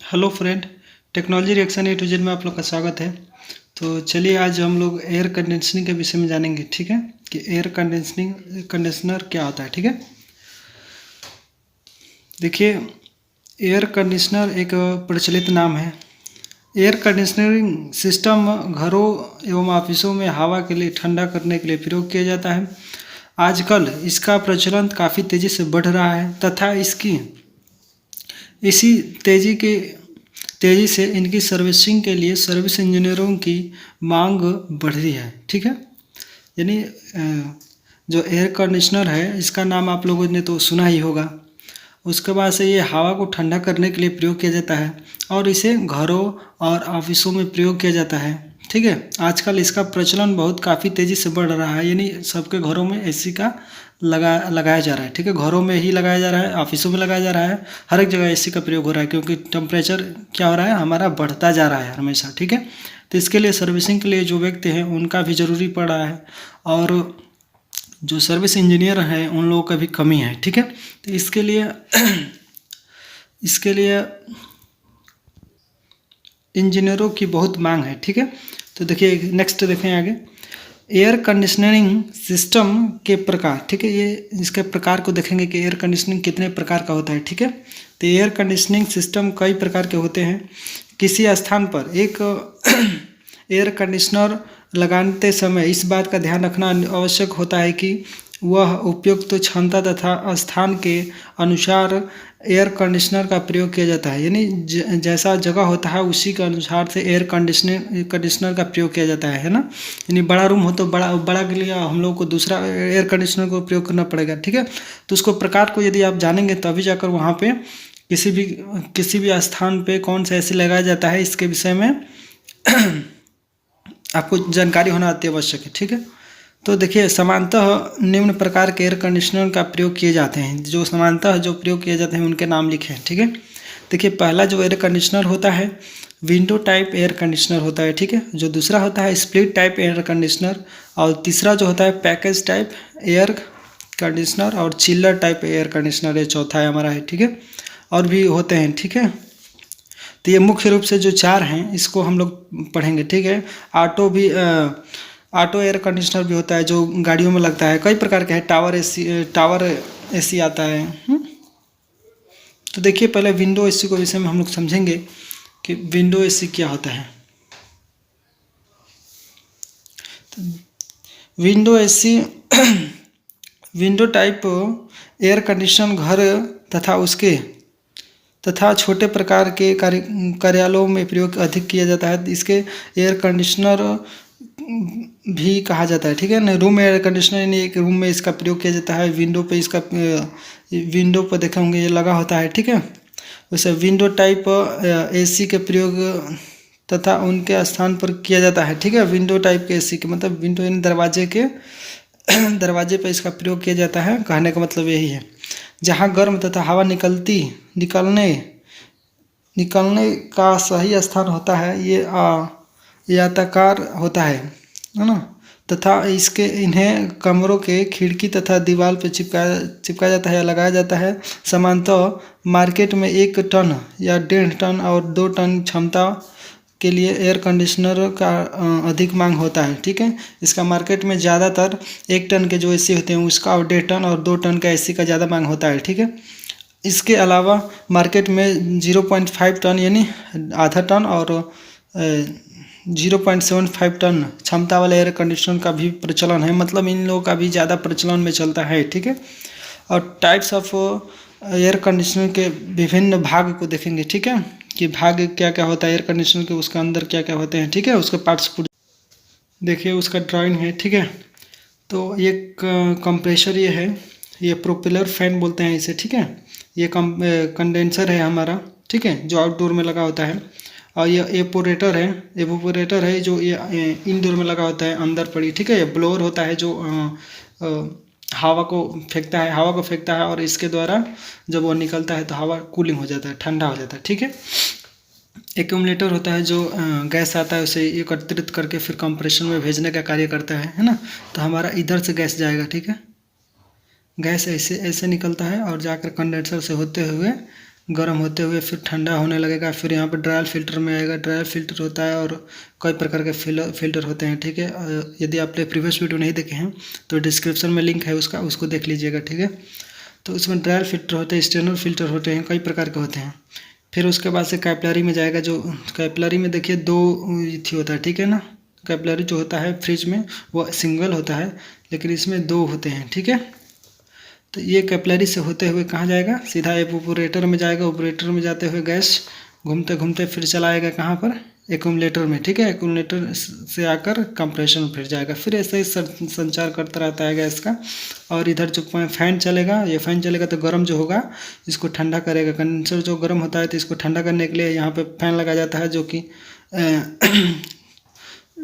Hello friend, technology reaction A to Z में आप लोग का स्वागत है। तो चलिए आज हम लोग एयर कंडीशनिंग के विषय में जानेंगे, ठीक है, कि एयर कंडीशनर क्या होता है। ठीक है, देखिए, एयर कंडीशनर एक प्रचलित नाम है। एयर कंडीशनिंग सिस्टम घरों एवं ऑफिसों में हवा के लिए ठंडा करने के लिए प्रयोग किया जाता है। आजकल इसका प्रचलन काफ़ी तेज़ी से बढ़ रहा है तथा इसी तेज़ी से इनकी सर्विसिंग के लिए सर्विस इंजीनियरों की मांग बढ़ रही है। ठीक है, यानी जो एयर कंडीशनर है इसका नाम आप लोगों ने तो सुना ही होगा। उसके बाद से ये हवा को ठंडा करने के लिए प्रयोग किया जाता है और इसे घरों और ऑफिसों में प्रयोग किया जाता है। ठीक है, आजकल इसका प्रचलन काफ़ी तेज़ी से बढ़ रहा है, यानी सबके घरों में एसी का लगाया जा रहा है। ठीक है, घरों में ही लगाया जा रहा है, ऑफिसों में लगाया जा रहा है, हर एक जगह एसी का प्रयोग हो रहा है क्योंकि टेम्परेचर क्या हो रहा है, हमारा बढ़ता जा रहा है हमेशा। ठीक है, तो इसके लिए सर्विसिंग के लिए जो व्यक्ति हैं उनका भी ज़रूरी पड़ रहा है और जो सर्विस इंजीनियर हैं उन लोगों का भी कमी है। ठीक है, तो इसके लिए इंजीनियरों की बहुत मांग है। ठीक है, तो देखिए नेक्स्ट देखें आगे, एयर कंडीशनिंग सिस्टम के प्रकार। ठीक है, ये इसके प्रकार को देखेंगे कि एयर कंडीशनिंग कितने प्रकार का होता है। ठीक है, तो एयर कंडीशनिंग सिस्टम कई प्रकार के होते हैं। किसी स्थान पर एक एयर कंडीशनर लगाते समय इस बात का ध्यान रखना आवश्यक होता है कि वह उपयुक्त क्षमता तथा स्थान के अनुसार एयर कंडीशनर का प्रयोग किया जाता है, यानी जैसा जगह होता है उसी के अनुसार से एयर कंडीशनर का प्रयोग किया जाता है ना। यानी बड़ा रूम हो तो बड़ा के लिए हम लोग को दूसरा एयर कंडीशनर को प्रयोग करना पड़ेगा। ठीक है, तो उसको प्रकार को यदि आप जानेंगे तभी जाकर वहाँ पे किसी भी स्थान पे कौन सा एसी लगाया जाता है इसके विषय में आपको जानकारी होना अति आवश्यक है। ठीक है, तो देखिए समानतः निम्न प्रकार के एयर कंडीशनर का प्रयोग किए जाते हैं। जो समानतः जो प्रयोग किए जाते हैं उनके नाम लिखे हैं। ठीक है, देखिए पहला जो एयर कंडीशनर होता है विंडो टाइप एयर कंडीशनर होता है। ठीक है, जो दूसरा होता है स्प्लिट टाइप एयर कंडीशनर और तीसरा जो होता है पैकेज टाइप एयर कंडीशनर और चिल्लर टाइप एयर कंडीशनर, ये चौथा है हमारा है। ठीक है, और भी होते हैं। ठीक है, तो ये मुख्य रूप से जो चार हैं इसको हम लोग पढ़ेंगे। ठीक है, ऑटो एयर कंडीशनर भी होता है जो गाड़ियों में लगता है, कई प्रकार के हैं। टावर एसी आता है। तो देखिए पहले विंडो एसी को विषय में हम लोग समझेंगे कि विंडो एसी क्या होता है। तो window AC window type air condition घर तथा छोटे प्रकार के कार्यालयों में प्रयोग अधिक किया जाता है। इसके एयर कंडीशनर भी कहा जाता है। ठीक है ना, रूम एयर कंडीशनर यानी एक रूम में इसका प्रयोग किया जाता है। विंडो पर देखे होंगे ये लगा होता है। ठीक है, वैसे विंडो टाइप एसी के प्रयोग तथा उनके स्थान पर किया जाता है। ठीक है, विंडो टाइप के एसी के मतलब विंडो यानी दरवाजे पर इसका प्रयोग किया जाता है, कहने का मतलब यही है। जहाँ गर्म तथा हवा निकलने का सही स्थान होता है, ये आयताकार होता है ना, तथा इन्हें कमरों के खिड़की तथा दीवार पर चिपकाया जाता है या लगाया जाता है। सामान्यतः मार्केट में 1 टन या 1.5 टन और 2 टन क्षमता के लिए एयर कंडीशनर का अधिक मांग होता है। ठीक है, इसका मार्केट में ज़्यादातर 1 टन के जो एसी होते हैं उसका और 1.5 टन और 2 टन का एसी का ज़्यादा मांग होता है। ठीक है, इसके अलावा मार्केट में 0.5 टन यानी आधा टन और 0.75 टन क्षमता वाले एयर कंडीशनर का भी प्रचलन है, मतलब इन लोगों का भी ज़्यादा प्रचलन में चलता है। ठीक है, और टाइप्स ऑफ एयर कंडीशनर के विभिन्न भाग को देखेंगे। ठीक है, कि भाग क्या क्या होता है एयर कंडीशनर के, उसके अंदर क्या क्या होते हैं। ठीक है, उसके पार्ट्स देखिए, उसका ड्राइंग है। ठीक है, तो ये कंप्रेशर ये है, ये प्रोपेलर फैन बोलते हैं इसे। ठीक है, ये कंडेंसर है हमारा। ठीक है, जो आउटडोर में लगा होता है। और ये एवोपोरेटर है जो ये इनडोर में लगा होता है, अंदर पड़ी। ठीक है, ये ब्लोअर होता है जो हवा को फेंकता है और इसके द्वारा जब वो निकलता है तो हवा कूलिंग हो जाता है, ठंडा हो जाता है। ठीक है, एक्यूमुलेटर होता है जो गैस आता है उसे एकत्रित करके फिर कंप्रेशन में भेजने का कार्य करता है ना। तो हमारा इधर से गैस जाएगा। ठीक है, गैस ऐसे निकलता है और जाकर कंडेंसर से होते हुए गर्म होते हुए फिर ठंडा होने लगेगा, फिर यहाँ पर ड्रायल फिल्टर में आएगा। ड्रायल फिल्टर होता है और कई प्रकार के फिल्टर होते हैं, ठीक है। यदि आपने प्रीवियस वीडियो नहीं देखे हैं तो डिस्क्रिप्शन में लिंक है उसका, उसको देख लीजिएगा, ठीक है। तो उसमें ड्रायल फिल्टर होते हैं, स्टेनर फिल्टर होते हैं, कई प्रकार के होते हैं। फिर उसके बाद से कैपिलरी में जाएगा। जो कैपिलरी में देखिए 2 थी होता है, ठीक है ना। कैपिलरी जो होता है फ्रिज में वो सिंगल होता है, लेकिन इसमें 2 होते हैं, ठीक है। तो ये कैपिलरी से होते हुए कहाँ जाएगा, सीधा एपोरेटर में जाएगा। ऑपरेटर में जाते हुए गैस घूमते घूमते फिर चला आएगा कहाँ पर, एक्यूमुलेटर में, ठीक है। एक्यूमुलेटर से आकर कंप्रेसर में फिर जाएगा। फिर ऐसे ही संचार करता रहता है गैस का। और इधर जो फैन चलेगा, ये फैन चलेगा तो गर्म जो होगा इसको ठंडा करेगा। कंडेंसर जो गर्म होता है तो इसको ठंडा करने के लिए यहाँ पे फैन लगाया जाता है, जो कि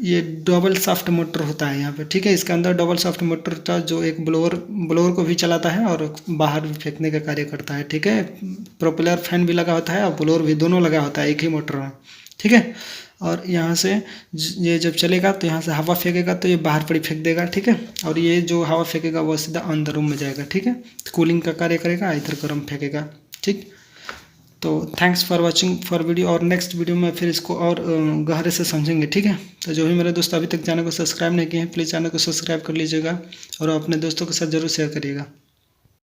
ये डबल शाफ्ट मोटर होता है यहाँ पे, ठीक है। इसके अंदर डबल शाफ्ट मोटर का जो एक ब्लोअर को भी चलाता है और बाहर भी फेंकने का कार्य करता है, ठीक है। प्रोपेलर फैन भी लगा होता है और ब्लोअर भी, दोनों लगा होता है एक ही मोटर में, ठीक है। और यहाँ से ये जब चलेगा तो यहाँ से हवा फेंकेगा तो ये बाहर पर ही फेंक देगा, ठीक है। और ये जो हवा फेंकेगा वो सीधा अंदर रूम में जाएगा, ठीक है। कूलिंग का कार्य करेगा, इधर गर्म फेंकेगा, ठीक। तो thanks for watching for video, और नेक्स्ट वीडियो में फिर इसको और गहरे से समझेंगे, ठीक है। तो जो भी मेरे दोस्त अभी तक चैनल को सब्सक्राइब नहीं किए हैं प्लीज़ चैनल को सब्सक्राइब कर लीजिएगा और अपने दोस्तों के साथ ज़रूर शेयर करिएगा।